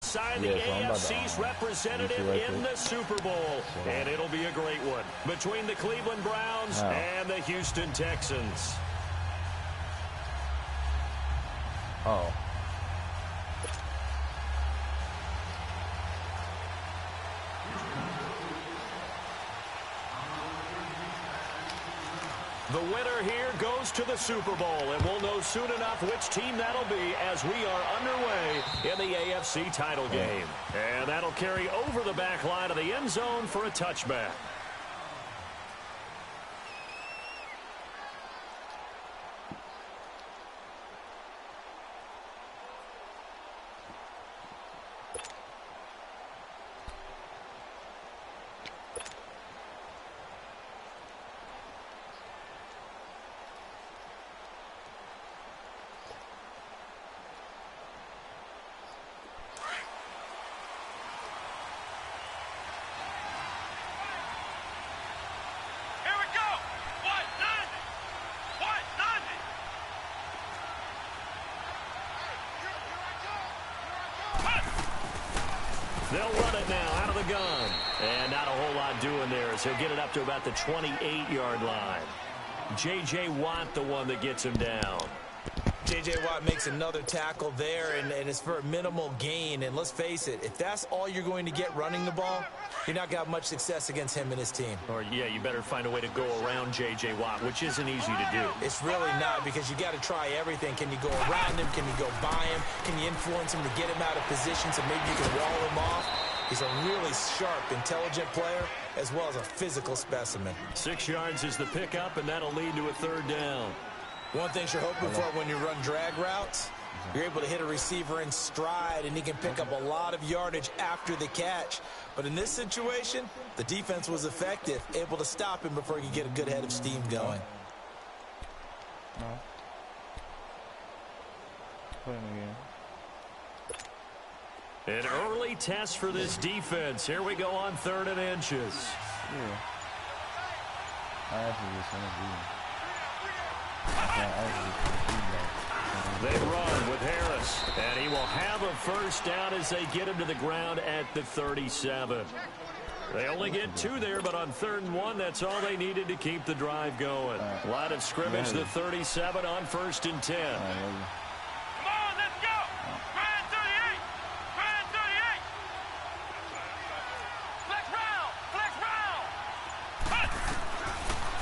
side of the AFC's representative in the Super Bowl. And it'll be a great one between the Cleveland Browns and the Houston Texans. Oh. The winner here goes to the Super Bowl, and we'll know soon enough which team that'll be as we are underway in the AFC title game. And that'll carry over the back line of the end zone for a touchback. They'll run it now out of the gun. And not a whole lot doing there as he'll get it up to about the 28-yard line. J.J. Watt, the one that gets him down. J.J. Watt makes another tackle there, and it's for a minimal gain. And let's face it, if that's all you're going to get running the ball, you're not going to have much success against him and his team. Or, yeah, you better find a way to go around J.J. Watt, which isn't easy to do. It's really not, because you got to try everything. Can you go around him? Can you go by him? Can you influence him to get him out of position so maybe you can wall him off? He's a really sharp, intelligent player, as well as a physical specimen. 6 yards is the pickup, and that'll lead to a third down. One thing you're hoping for when you run drag routes, you're able to hit a receiver in stride, and he can pick up a lot of yardage after the catch. But in this situation, the defense was effective, able to stop him before he could get a good head of steam going. An early test for this defense. Here we go on 3rd and inches. They run with Harris, and he will have a first down as they get him to the ground at the 37. They only get 2 there, but on 3rd and 1, that's all they needed to keep the drive going. Line of scrimmage, the 37 on 1st and 10.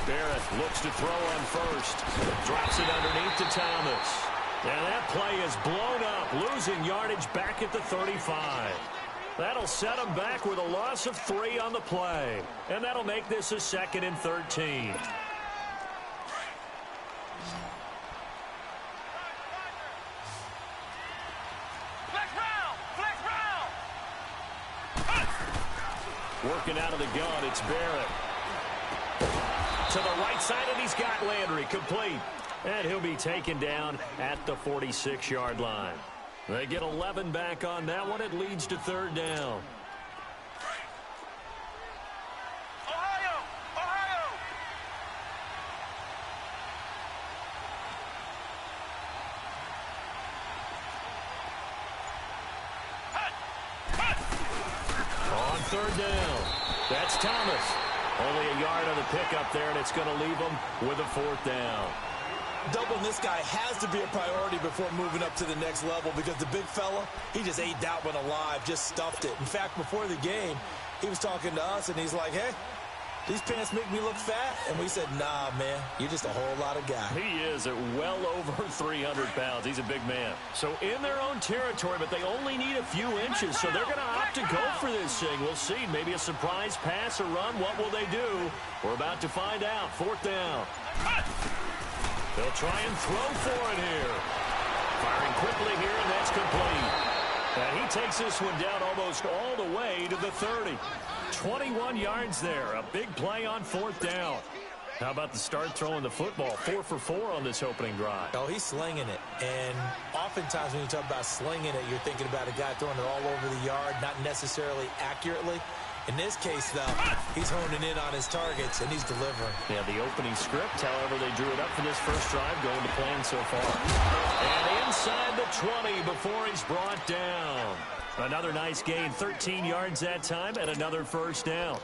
Barrett looks to throw on 1st. Drops it underneath to Thomas. And that play is blown up, losing yardage back at the 35. That'll set him back with a loss of 3 on the play. And that'll make this a 2nd and 13. Working out of the gun, it's Barrett. To the right side, and he's got Landry complete. And he'll be taken down at the 46-yard line. They get 11 back on that one. It leads to 3rd down. On 3rd down, that's Thomas. Only a yard on the pickup there, and it's going to leave him with a 4th down. Doubling this guy has to be a priority before moving up to the next level, because the big fella, he just ate that one alive, just stuffed it. In fact, before the game, he was talking to us, and he's like, hey, these pants make me look fat. And we said, nah, man, you're just a whole lot of guy. He is at well over 300 pounds. He's a big man. So in their own territory, but they only need a few inches, so they're going to opt to go for this thing. We'll see. Maybe a surprise pass or run. What will they do? We're about to find out. 4th down. They'll try and throw for it here. Firing quickly here, and that's complete. And he takes this one down almost all the way to the 30. 21 yards there. A big play on 4th down. How about the start throwing the football? 4 for 4 on this opening drive. Oh, he's slinging it. And oftentimes when you talk about slinging it, you're thinking about a guy throwing it all over the yard, not necessarily accurately. In this case, though, he's honing in on his targets, and he's delivering. Yeah, the opening script, however, they drew it up for this first drive, going to plan so far. And inside the 20 before he's brought down. Another nice gain, 13 yards that time, and another first down.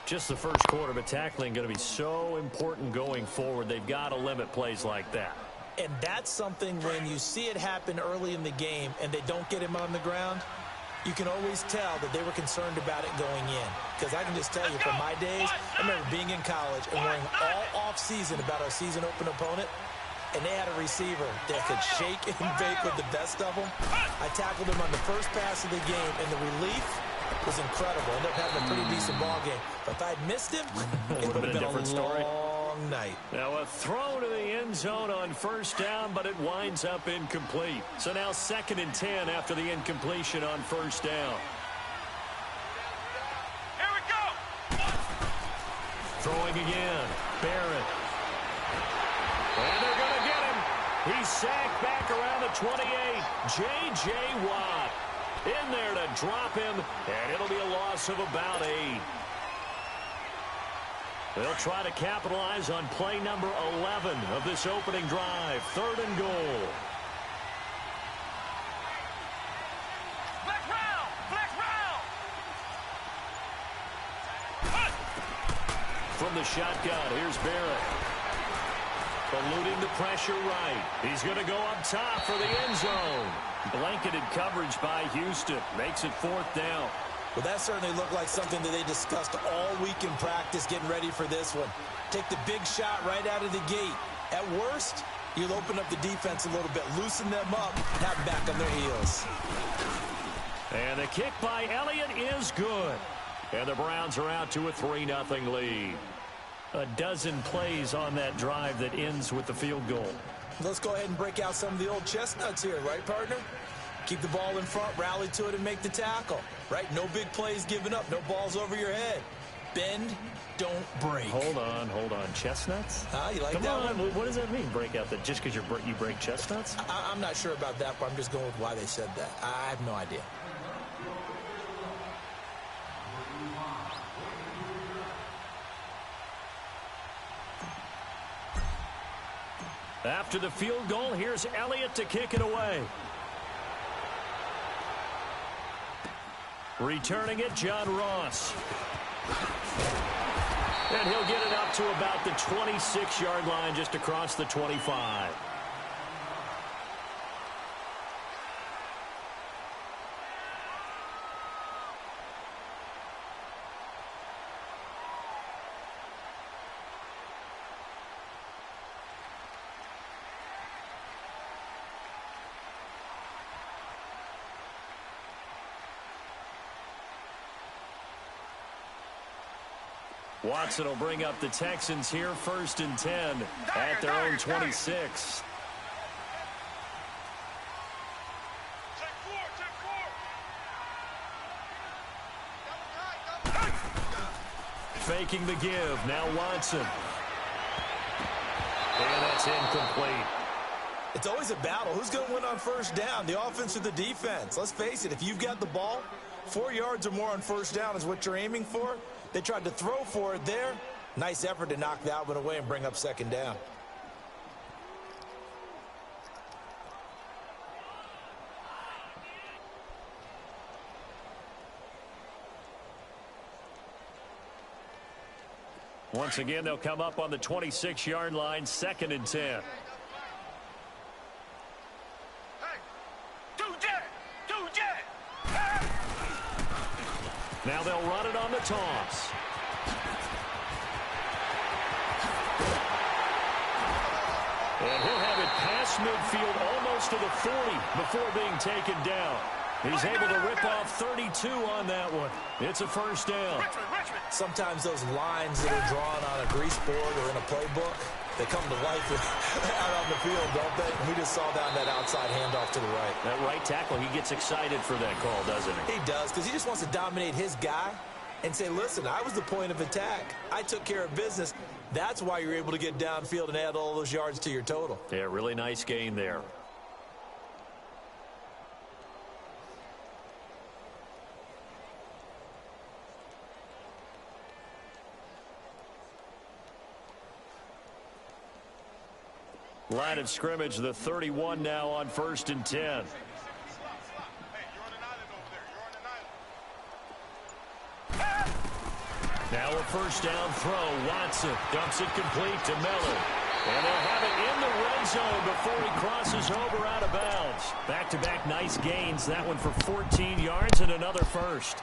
Just the first quarter, but tackling going to be so important going forward. They've got to limit plays like that. And that's something when you see it happen early in the game and they don't get him on the ground, you can always tell that they were concerned about it going in. Because I can just tell you from my days, I remember being in college and worrying all off-season about our season open opponent, and they had a receiver that could shake and bake with the best of them. I tackled him on the first pass of the game, and the relief was incredible. Ended up having a pretty decent ball game. But if I'd missed him, it would have been a different story. Long night. Now a throw to the end zone on first down, but it winds up incomplete. So now 2nd and 10 after the incompletion on first down. Here we go. Throwing again. Barrett. And they're going to get him. He's sacked back around the 28. J.J. Watt in there to drop him, and it'll be a loss of about 8. They'll try to capitalize on play number 11 of this opening drive. 3rd and goal. Flex round. Flex round. From the shotgun, here's Barrett. Eluding the pressure right. He's going to go up top for the end zone. Blanketed coverage by Houston. Makes it 4th down. Well, that certainly looked like something that they discussed all week in practice, getting ready for this one. Take the big shot right out of the gate. At worst, you'll open up the defense a little bit, loosen them up, and have them back on their heels. And the kick by Elliott is good. And the Browns are out to a 3-0 lead. A dozen plays on that drive that ends with the field goal. Let's go ahead and break out some of the old chestnuts here, right, partner? Keep the ball in front, rally to it, and make the tackle, right? No big plays given up, no balls over your head. Bend, don't break. Hold on. Chestnuts? You like Come that on, one? what does that mean, break out? That just because you break chestnuts? I'm not sure about that, but I'm just going with why they said that. I have no idea. After the field goal, here's Elliott to kick it away. Returning it, John Ross. And he'll get it up to about the 26-yard line, just across the 25. Watson will bring up the Texans here, 1st and 10 at their own 26. Faking the give. Now Watson. And that's incomplete. It's always a battle. Who's going to win on first down, the offense or the defense? Let's face it, if you've got the ball, 4 yards or more on first down is what you're aiming for. They tried to throw for it there. Nice effort to knock that one away and bring up 2nd down. Once again, they'll come up on the 26-yard line, 2nd and 10. Now they'll run it on the toss. And he'll have it past midfield, almost to the 40 before being taken down. He's able to rip off 32 on that one. It's a 1st down. Sometimes those lines that are drawn on a grease board or in a playbook, they come to life out on the field, don't they? We just saw down that outside handoff to the right. That right tackle, he gets excited for that call, doesn't he? He does, because he just wants to dominate his guy and say, listen, I was the point of attack. I took care of business. That's why you're able to get downfield and add all those yards to your total. Yeah, really nice gain there. Line of scrimmage, the 31 now on 1st and 10. Now a first down throw. Watson dumps it complete to Miller. And they'll have it in the red zone before he crosses over out of bounds. Back-to-back nice gains. That one for 14 yards and another first.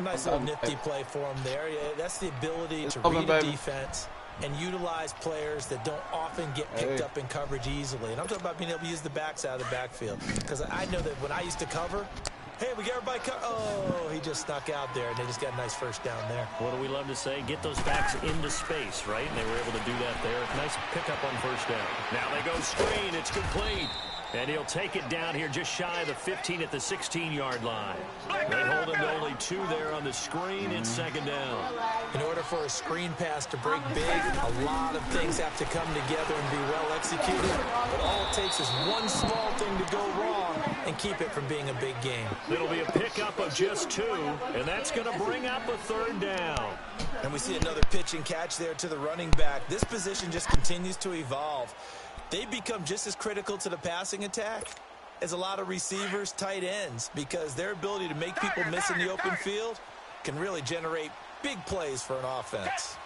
Nice little nifty play for him there. Yeah, that's the ability to read a defense and utilize players that don't often get picked up in coverage easily. And I'm talking about being able to use the backs out of the backfield. Because I know that when I used to cover, hey, we get everybody oh, he just snuck out there, and they just got a nice first down there. What do we love to say? Get those backs into space, right? And they were able to do that there. Nice pickup on first down. Now they go screen. It's complete. And he'll take it down here just shy of the 15 at the 16-yard line. They hold him to only 2 there on the screen. It's second down. In order for a screen pass to break big, a lot of things have to come together and be well executed. But all it takes is one small thing to go wrong and keep it from being a big game. It'll be a pickup of just 2, and that's going to bring up a third down. And we see another pitch and catch there to the running back. This position just continues to evolve. They become just as critical to the passing attack as a lot of receivers, tight ends, because their ability to make people miss in the open field can really generate big plays for an offense.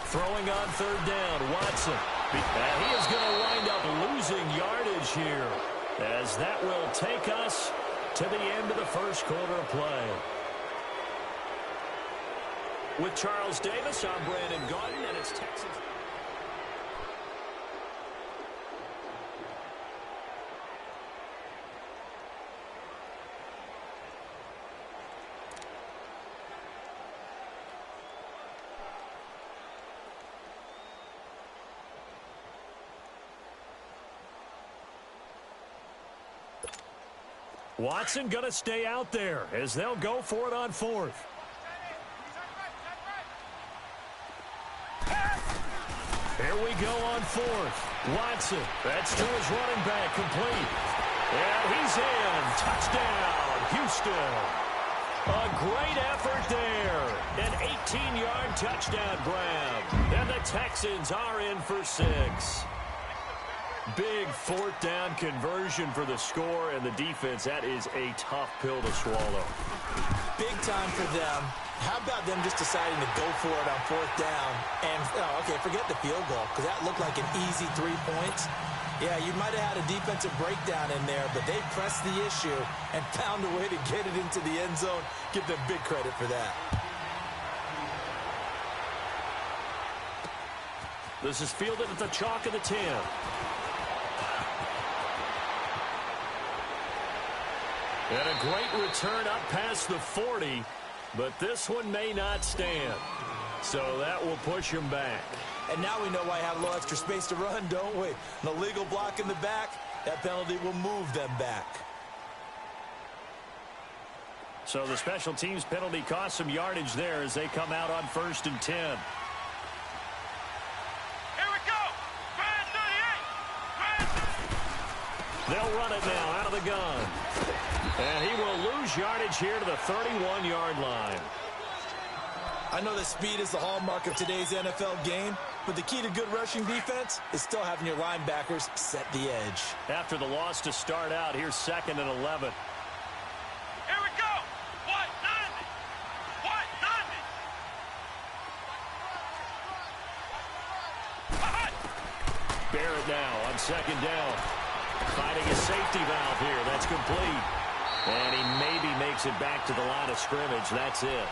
Throwing on third down, Watson. And he is going to wind up losing yardage here, as that will take us to the end of the first quarter of play. With Charles Davis, I'm Brandon Gaudin, and it's Texans. Watson going to stay out there as they'll go for it on 4th. Here we go on 4th. Watson, that's to his running back, complete. And he's in. Touchdown, Houston. A great effort there. An 18-yard touchdown grab. And the Texans are in for 6. Big 4th down conversion for the score, and the defense, that is a tough pill to swallow. Big time for them. How about them just deciding to go for it on 4th down? And, okay, forget the field goal, because that looked like an easy 3 points. Yeah, you might have had a defensive breakdown in there, but they pressed the issue and found a way to get it into the end zone. Give them big credit for that. This is fielded at the chalk of the 10. And a great return up past the 40, but this one may not stand. So that will push him back. And now we know why I have a little extra space to run, don't we? An illegal block in the back, that penalty will move them back. So the special teams penalty cost some yardage there as they come out on 1st and 10. Here we go. Grand 38. They'll run it now out of the gun. And he will lose yardage here to the 31-yard line. I know that speed is the hallmark of today's NFL game, but the key to good rushing defense is still having your linebackers set the edge. After the loss to start out, here's 2nd and 11. Here we go. What? Nothing. What? Nothing. Barrett now on 2nd down. Finding a safety valve here. That's complete. And he maybe makes it back to the line of scrimmage. That's it.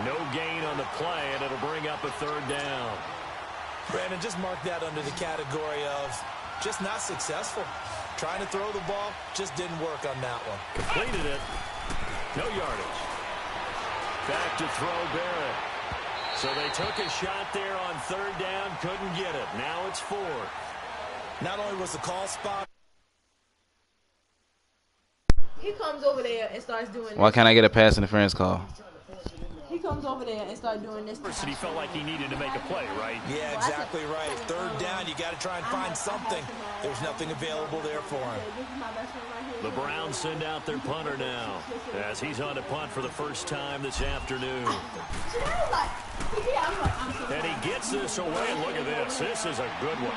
No gain on the play, and it'll bring up a 3rd down. Brandon, just mark that under the category of just not successful. Trying to throw the ball, just didn't work on that one. Completed it. No yardage. Back to throw Barrett. So they took a shot there on 3rd down, couldn't get it. Now it's 4th. Not only was the call spot. He comes over there and starts doing this. Why can't I get a pass interference call? He comes over there and starts doing this. First, he felt like he needed to make a play, right? Yeah, exactly right. 3rd down, you got to try and find something. There's nothing available there for him. The Browns send out their punter now as he's on to punt for the first time this afternoon. And he gets this away. Look at this. This is a good one.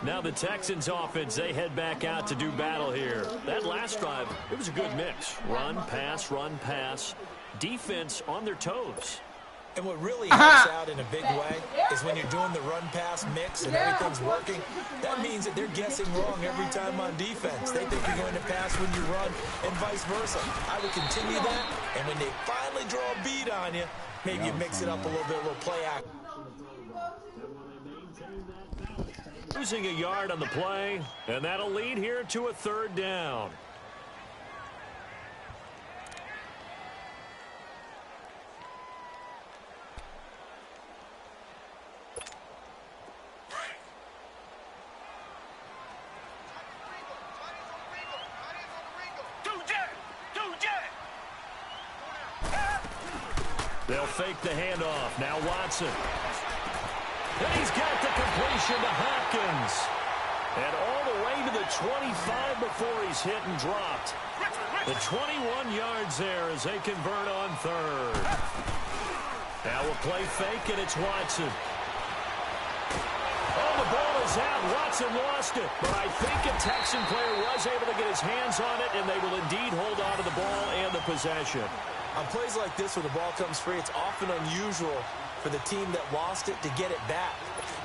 Now the Texans offense, they head back out to do battle here. That last drive, it was a good mix. Run, pass. Defense on their toes. And what really helps out in a big way is when you're doing the run-pass mix and everything's working, that means that they're guessing wrong every time on defense. They think you're going to pass when you run and vice versa. I would continue that, and when they finally draw a beat on you, maybe you mix it up a little bit, a little play action. Losing a yard on the play, and that'll lead here to a third down. They'll fake the handoff. Now Watson. And he's got the completion to Hopkins. And all the way to the 25 before he's hit and dropped. The 21 yards there as they convert on third. Now a play fake, and it's Watson. Oh, the ball is out. Watson lost it. But I think a Texan player was able to get his hands on it, and they will indeed hold on to the ball and the possession. On plays like this where the ball comes free, it's often unusual for the team that lost it to get it back.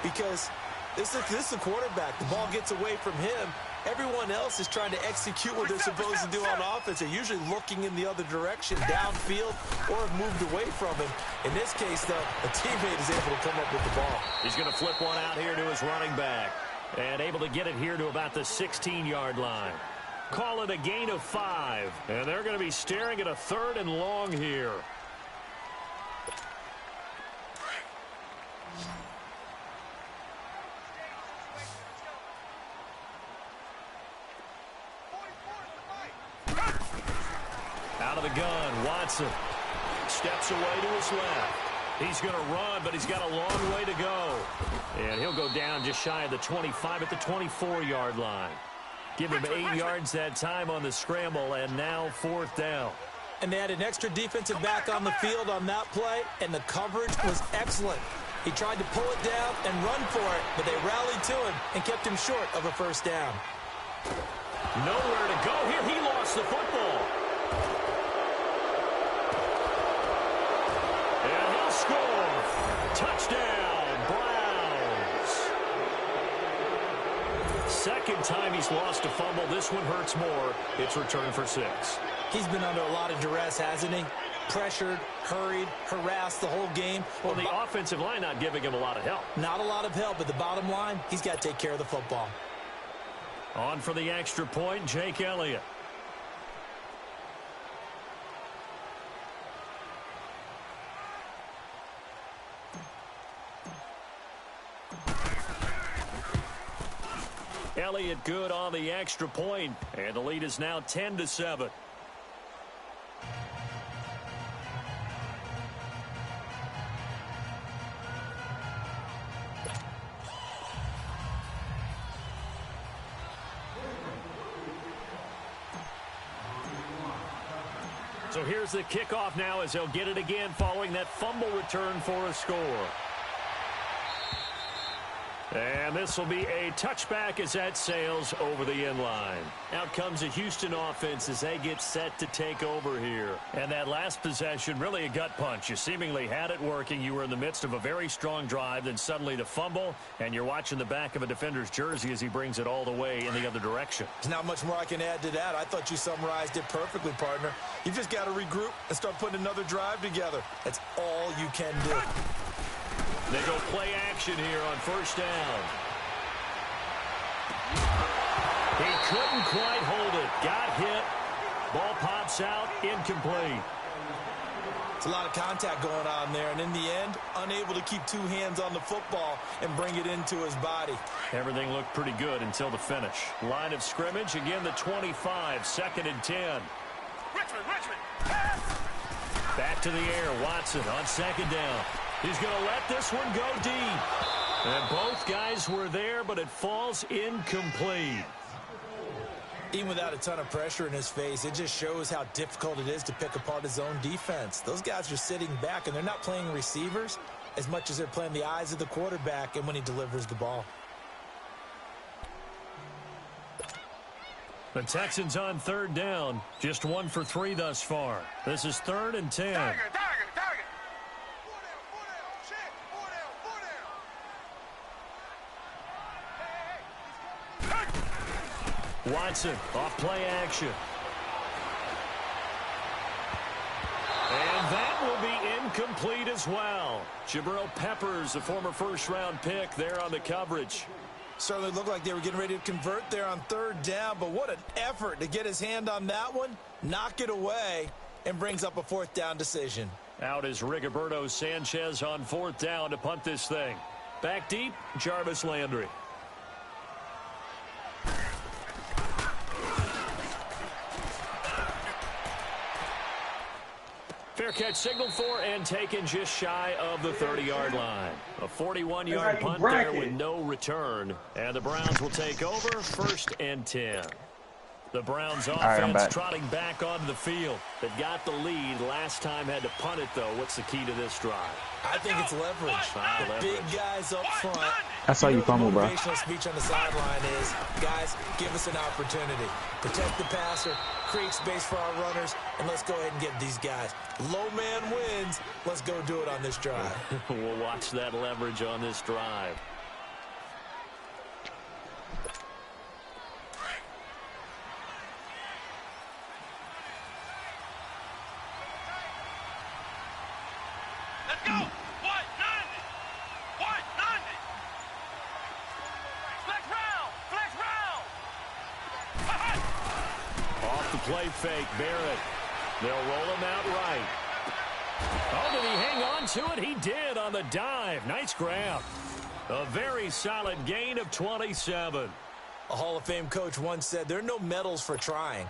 Because this is the quarterback. The ball gets away from him. Everyone else is trying to execute what they're supposed to do on offense. They're usually looking in the other direction, downfield, or have moved away from him. In this case, though, a teammate is able to come up with the ball. He's going to flip one out here to his running back. And able to get it here to about the 16-yard line. Call it a gain of 5. And they're going to be staring at a 3rd and long here. Out of the gun, Watson steps away to his left. He's going to run, but he's got a long way to go. And he'll go down just shy of the 25 at the 24-yard line. Give him 8 yards that time on the scramble, and now 4th down. And they had an extra defensive back on the field on that play, and the coverage was excellent. He tried to pull it down and run for it, but they rallied to him and kept him short of a first down. Nowhere to go here. He lost the football. And he'll score. Touchdown, Browns. Second time he's lost a fumble. This one hurts more. It's returned for 6. He's been under a lot of duress, hasn't he? Pressured, hurried, harassed the whole game. Well, the offensive line not giving him a lot of help. Not a lot of help, but the bottom line, he's got to take care of the football. On for the extra point, Jake Elliott. Elliott good on the extra point, and the lead is now 10-7. So here's the kickoff now as they'll get it again following that fumble return for a score. And this will be a touchback as that sails over the end line. Out comes the Houston offense as they get set to take over here. And that last possession, really a gut punch. You seemingly had it working. You were in the midst of a very strong drive, then suddenly the fumble, and you're watching the back of a defender's jersey as he brings it all the way in the other direction. There's not much more I can add to that. I thought you summarized it perfectly, partner. You've just got to regroup and start putting another drive together. That's all you can do. They go play action here on first down. He couldn't quite hold it. Got hit. Ball pops out. Incomplete. It's a lot of contact going on there, and in the end, unable to keep 2 hands on the football and bring it into his body. Everything looked pretty good until the finish. Line of scrimmage, again the 25, 2nd and 10. Richmond. Back to the air, Watson on 2nd down. He's going to let this one go deep. And both guys were there, but it falls incomplete. Even without a ton of pressure in his face, it just shows how difficult it is to pick apart his own defense. Those guys are sitting back, and they're not playing receivers as much as they're playing the eyes of the quarterback and when he delivers the ball. The Texans on third down. Just 1 for 3 thus far. This is 3rd and 10. Target. Watson off play action. And that will be incomplete as well. Jabril Peppers, a former first-round pick there on the coverage. Certainly looked like they were getting ready to convert there on 3rd down, but what an effort to get his hand on that one, knock it away, and brings up a 4th down decision. Out is Rigoberto Sanchez on 4th down to punt this thing. Back deep, Jarvis Landry. Fair catch signaled for and taken just shy of the 30-yard line. A 41-yard punt there with no return. And the Browns will take over 1st and 10. The Browns offense trotting back onto the field. They got the lead. Last time had to punt it, though. What's the key to this drive? I think it's leverage. The big guys up front. I saw you fumble, bro. The motivational speech on the sideline is, guys, give us an opportunity. Protect the passer, create space for our runners, and let's go ahead and get these guys. Low man wins. Let's go do it on this drive. We'll watch that leverage on this drive. Let's go. 190. Flex round. Off the play fake, Barrett. They'll roll him out right. Oh, did he hang on to it? He did on the dive. Nice grab. A very solid gain of 27. A Hall of Fame coach once said, there are no medals for trying.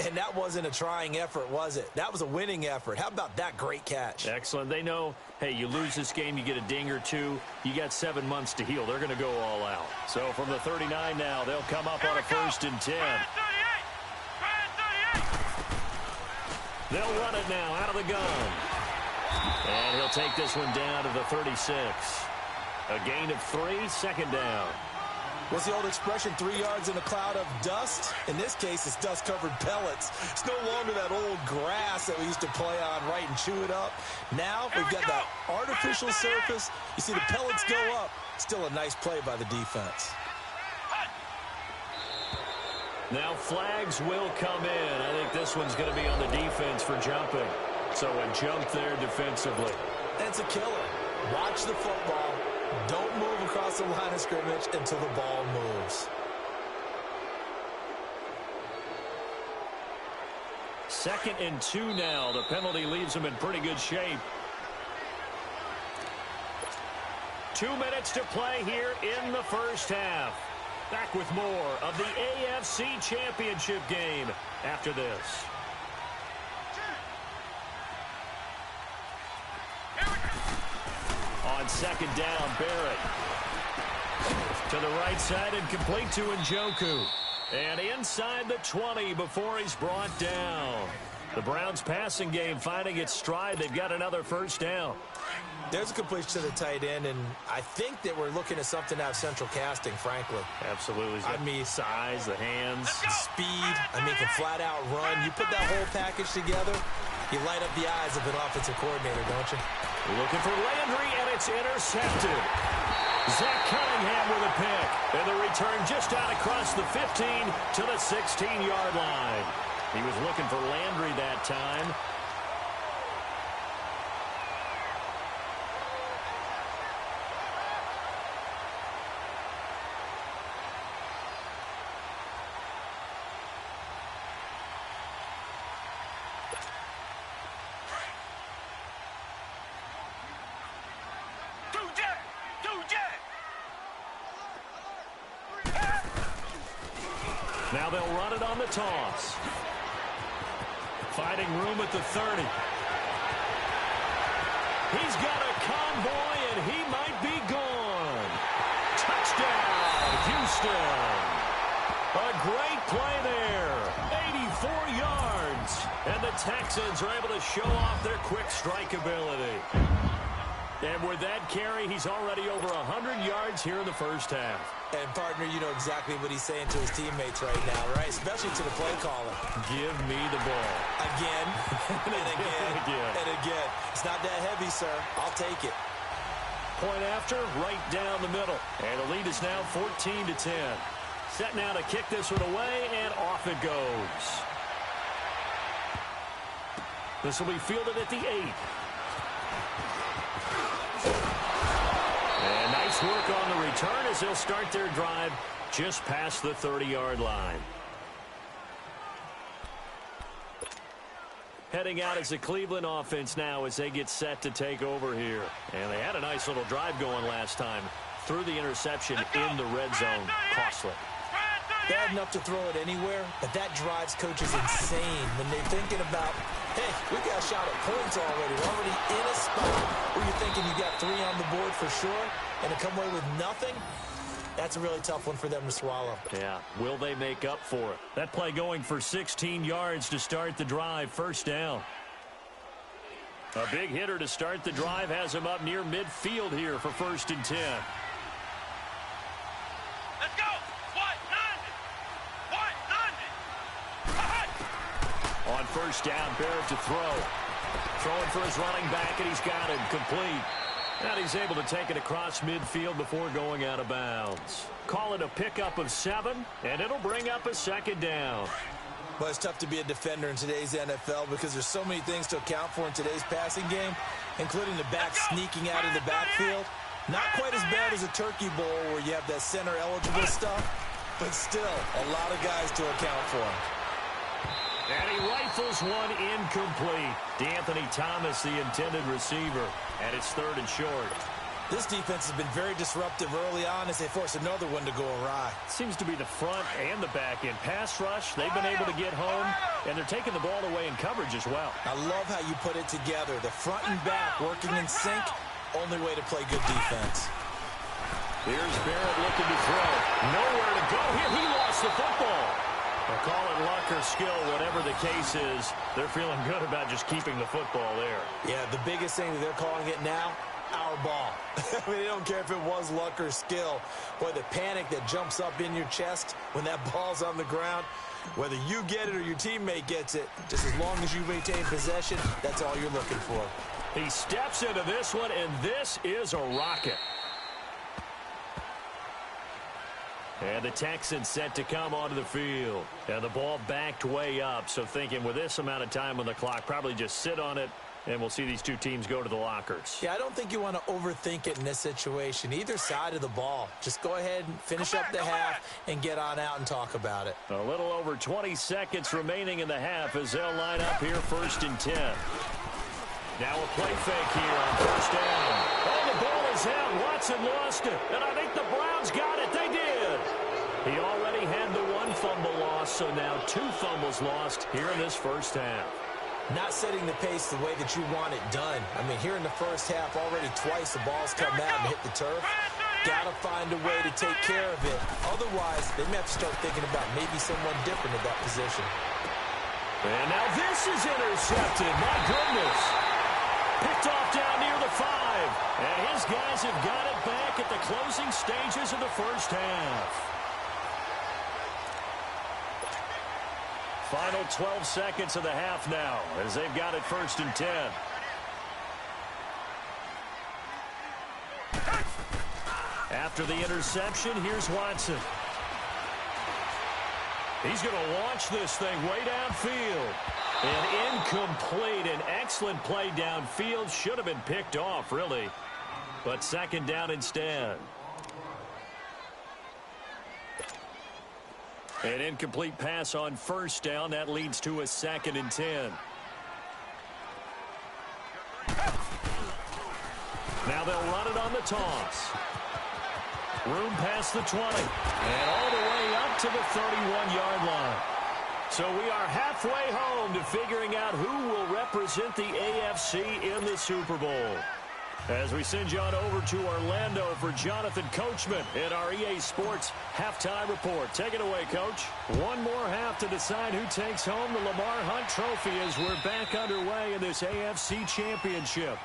And that wasn't a trying effort, was it? That was a winning effort. How about that great catch? Excellent. They know, hey, you lose this game, you get a ding or two. You got 7 months to heal. They're going to go all out. So from the 39 now, they'll come up on a 1st and 10. They'll run it now out of the gun. And he'll take this one down to the 36. A gain of 3, 2nd down. What's the old expression, 3 yards in a cloud of dust? In this case, it's dust-covered pellets. It's no longer that old grass that we used to play on, right, and chew it up. Now we've got that artificial surface. You see the pellets go up. Still a nice play by the defense. Now flags will come in. I think this one's going to be on the defense for jumping. So a jump there defensively. That's a killer. Watch the football. Don't move across the line of scrimmage until the ball moves. 2nd and 2 now. The penalty leaves them in pretty good shape. 2 minutes to play here in the first half. Back with more of the AFC Championship game after this. On 2nd down, Barrett. To the right side and complete to Njoku. And inside the 20 before he's brought down. The Browns passing game finding its stride. They've got another 1st down. There's a completion to the tight end, and I think that we're looking at something out of central casting, frankly. Absolutely. I mean, size, the hands. Speed, can flat out run. You put that whole package together, you light up the eyes of an offensive coordinator, don't you? Looking for Landry, and it's intercepted. Zach Cunningham with a pick. And the return just out across the 15 to the 16-yard line. He was looking for Landry that time. Now they'll run it on the toss. Finding room at the 30. He's got a convoy, and he might be gone. Touchdown, Houston. A great play there. 84 yards. And the Texans are able to show off their quick strike ability. And with that carry, he's already over 100 yards here in the first half. And, partner, you know exactly what he's saying to his teammates right now, right? Especially to the play caller. Give me the ball. Again, and again, and again. It's not that heavy, sir. I'll take it. Point after, right down the middle. And the lead is now 14-10. Set now to kick this one away, and off it goes. This will be fielded at the 8. And nice work on the return as they'll start their drive just past the 30-yard line. Heading out is the Cleveland offense now as they get set to take over here. And they had a nice little drive going last time. Through the interception in the red zone. Costly. Bad enough to throw it anywhere, but that drives coaches insane when they're thinking about, hey, we got a shot at points already. We're already in a spot where you're thinking you got 3 on the board for sure, and to come away with nothing, that's a really tough one for them to swallow. Yeah, will they make up for it? That play going for 16 yards to start the drive, first down. A big hitter to start the drive has him up near midfield here for 1st and 10. Let's go. On first down, Barrett to throw. Throwing for his running back, and he's got him complete. And he's able to take it across midfield before going out of bounds. Call it a pickup of 7, and it'll bring up a 2nd down. Well, it's tough to be a defender in today's NFL because there's so many things to account for in today's passing game, including the back sneaking out of the backfield. Not quite as bad as a turkey bowl where you have that center-eligible stuff, but still a lot of guys to account for. And he rifles one incomplete. D'Anthony Thomas, the intended receiver. And it's 3rd and short. This defense has been very disruptive early on as they force another one to go awry. Seems to be the front and the back end. Pass rush, they've been able to get home, and they're taking the ball away in coverage as well. I love how you put it together. The front and back working in sync, only way to play good defense. Here's Barrett looking to throw. Nowhere to go here. He lost the football. They'll call it luck or skill, whatever the case is. They're feeling good about just keeping the football there. Yeah, the biggest thing that they're calling it now, our ball. I mean, they don't care if it was luck or skill. Boy, the panic that jumps up in your chest when that ball's on the ground, whether you get it or your teammate gets it, just as long as you maintain possession, that's all you're looking for. He steps into this one, and this is a rocket. And the Texans set to come onto the field. And the ball backed way up. So thinking with this amount of time on the clock, probably just sit on it, and we'll see these two teams go to the lockers. Yeah, I don't think you want to overthink it in this situation. Either side of the ball. Just go ahead and finish up the half and get on out and talk about it. A little over 20 seconds remaining in the half as they'll line up here 1st and 10. Now a play fake here on 1st down. Oh, the ball is out. Watson lost it. And I think the Browns got it. They did. He already had the 1 fumble loss, so now 2 fumbles lost here in this first half. Not setting the pace the way that you want it done. I mean, here in the first half, already twice the ball's come out and hit the turf. Got to find a way to take care of it. Otherwise, they may have to start thinking about maybe someone different at that position. And now this is intercepted. My goodness. Picked off down near the 5. And his guys have got it back at the closing stages of the first half. Final 12 seconds of the half now as they've got it 1st and 10. After the interception, here's Watson. He's going to launch this thing way downfield. And incomplete. An excellent play downfield. Should have been picked off, really. But 2nd down instead. An incomplete pass on 1st down. That leads to a 2nd and 10. Now they'll run it on the toss. Room past the 20. And all the way up to the 31-yard line. So we are halfway home to figuring out who will represent the AFC in the Super Bowl. As we send you on over to Orlando for Jonathan Coachman in our EA Sports Halftime Report. Take it away, Coach. One more half to decide who takes home the Lamar Hunt Trophy as we're back underway in this AFC Championship.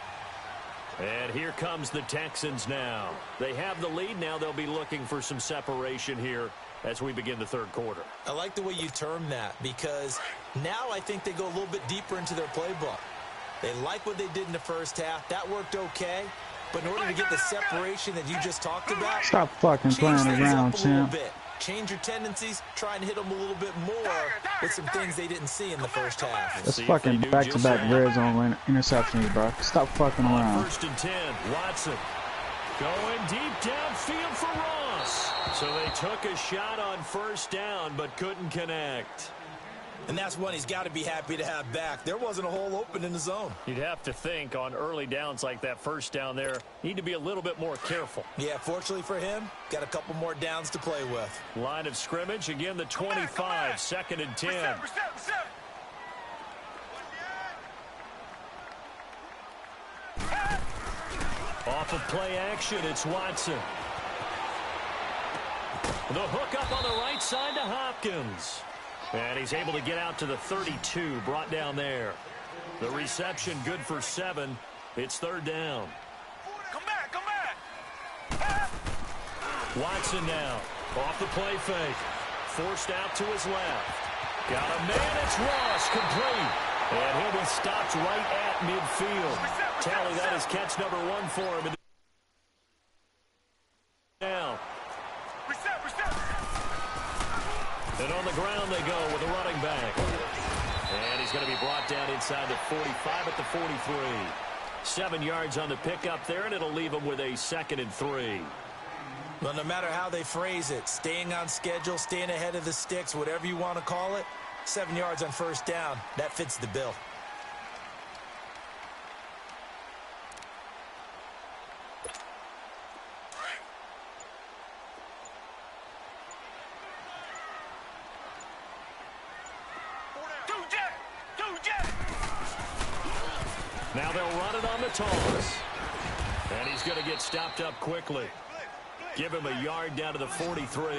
And here comes the Texans now. They have the lead. Now they'll be looking for some separation here as we begin the third quarter. I like the way you term that, because now I think they go a little bit deeper into their playbook. They like what they did in the first half. That worked okay. But in order to get the separation that you just talked about, stop fucking playing around, champ. Change your tendencies, try and hit them a little bit more with some things they didn't see in the first half. That's fucking back-to-back red zone interceptions, bro. Stop fucking around. 1st and 10, Watson going deep downfield for Ross. So they took a shot on 1st down but couldn't connect. And that's one he's got to be happy to have back. There wasn't a hole open in the zone. You'd have to think on early downs like that 1st down there, need to be a little bit more careful. Yeah, fortunately for him, got a couple more downs to play with. Line of scrimmage, again the 25, 2nd and 10. Off of play action, it's Watson. The hook up on the right side to Hopkins. And he's able to get out to the 32, brought down there. The reception good for 7. It's 3rd down. Come back. Watson now, off the play fake. Forced out to his left. Got a man, it's Ross, complete. And he'll be stopped right at midfield. Tally, that is catch number 1 for him. Now. And on the ground they go with a running back. And he's going to be brought down inside the 45 at the 43. 7 yards on the pickup there, and it'll leave him with a 2nd and 3. Well, no matter how they phrase it, staying on schedule, staying ahead of the sticks, whatever you want to call it, 7 yards on 1st down, that fits the bill. Now they'll run it on the toss. And he's going to get stopped up quickly. Give him a yard down to the 43.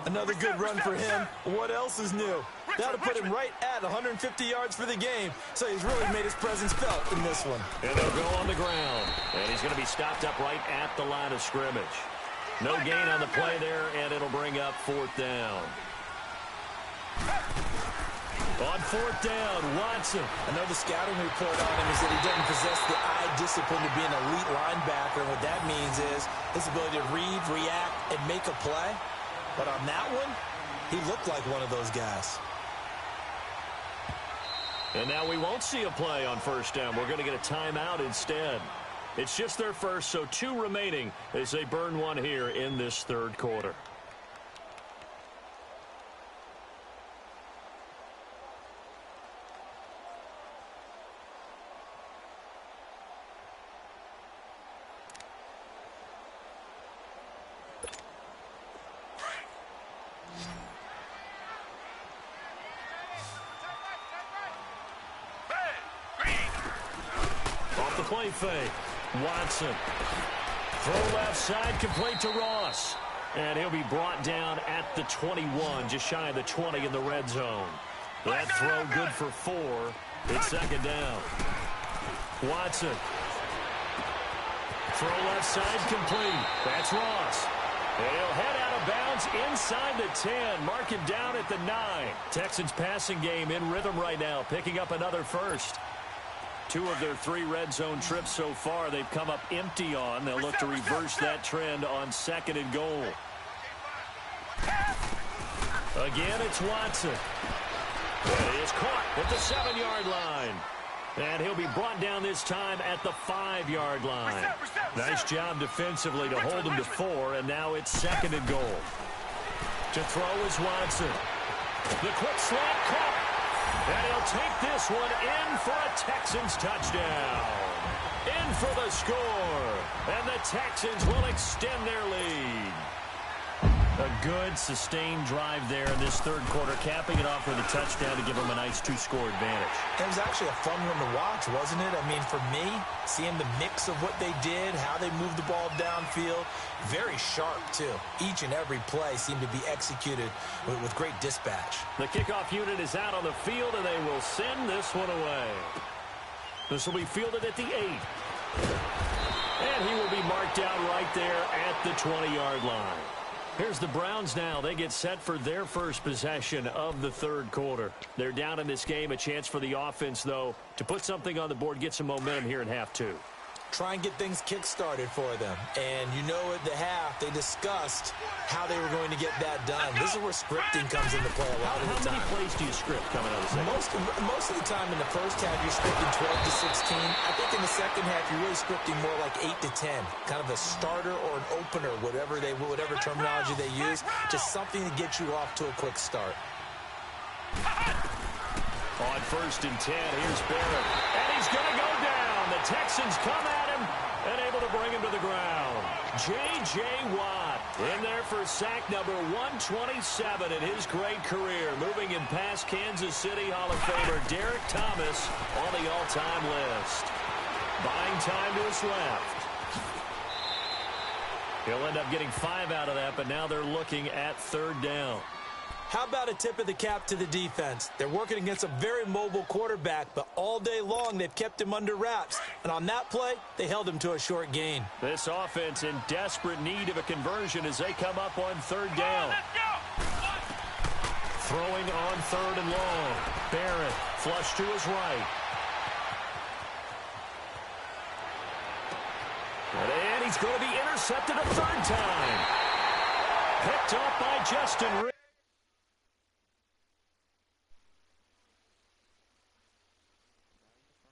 Another good run for him. What else is new? That'll put him right at 150 yards for the game. So he's really made his presence felt in this one. And they'll go on the ground. And he's going to be stopped up right at the line of scrimmage. No gain on the play there, and it'll bring up 4th down. On 4th down, Watson. I know the scouting report on him is that he doesn't possess the eye discipline to be an elite linebacker. And what that means is his ability to read, react, and make a play. But on that one, he looked like one of those guys. And now we won't see a play on 1st down. We're going to get a timeout instead. It's just their first, so 2 remaining as they burn one here in this 3rd quarter. Play fake. Watson. Throw left side, complete to Ross. And he'll be brought down at the 21, just shy of the 20 in the red zone. That throw good for 4. It's 2nd down. Watson. Throw left side, complete. That's Ross. And he'll head out of bounds inside the 10. Mark him down at the 9. Texans passing game in rhythm right now, picking up another first. 2 of their 3 red zone trips so far they've come up empty on. They'll look to reverse that trend on 2nd and goal. Again, it's Watson. And he is caught at the 7-yard line. And he'll be brought down this time at the 5-yard line. Nice job defensively to hold him to 4, and now it's 2nd and goal. To throw is Watson. The quick slant caught. And he'll take this one in for a Texans touchdown. In for the score. And the Texans will extend their lead. A good, sustained drive there in this 3rd quarter, capping it off with a touchdown to give them a nice 2-score advantage. It was actually a fun one to watch, wasn't it? I mean, for me, seeing the mix of what they did, how they moved the ball downfield, very sharp, too. Each and every play seemed to be executed with great dispatch. The kickoff unit is out on the field, and they will send this one away. This will be fielded at the 8. And he will be marked out right there at the 20-yard line. Here's the Browns now. They get set for their first possession of the third quarter. They're down in this game. A chance for the offense, though, to put something on the board, get some momentum here in half two. Try and get things kick-started for them. And you know at the half, they discussed how they were going to get that done. This is where scripting comes into play a lot of the time. How many plays do you script coming out of the second? Most of the time in the first half, you're scripting 12 to 16. I think in the second half, you're really scripting more like 8 to 10. Kind of a starter or an opener, whatever terminology they use. Just something to get you off to a quick start. On 1st and 10, here's Barrett. And he's going to go down. The Texans come at him and able to bring him to the ground. J.J. Watt in there for sack number 127 in his great career. Moving him past Kansas City Hall of Famer Derek Thomas on the all-time list. Buying time to his left. He'll end up getting 5 out of that, but now they're looking at 3rd down. How about a tip of the cap to the defense? They're working against a very mobile quarterback, but all day long they've kept him under wraps. And on that play, they held him to a short gain. This offense in desperate need of a conversion as they come up on 3rd down. Throwing on 3rd and long. Barrett flush to his right. And he's going to be intercepted a 3rd time. Picked up by Justin Reed.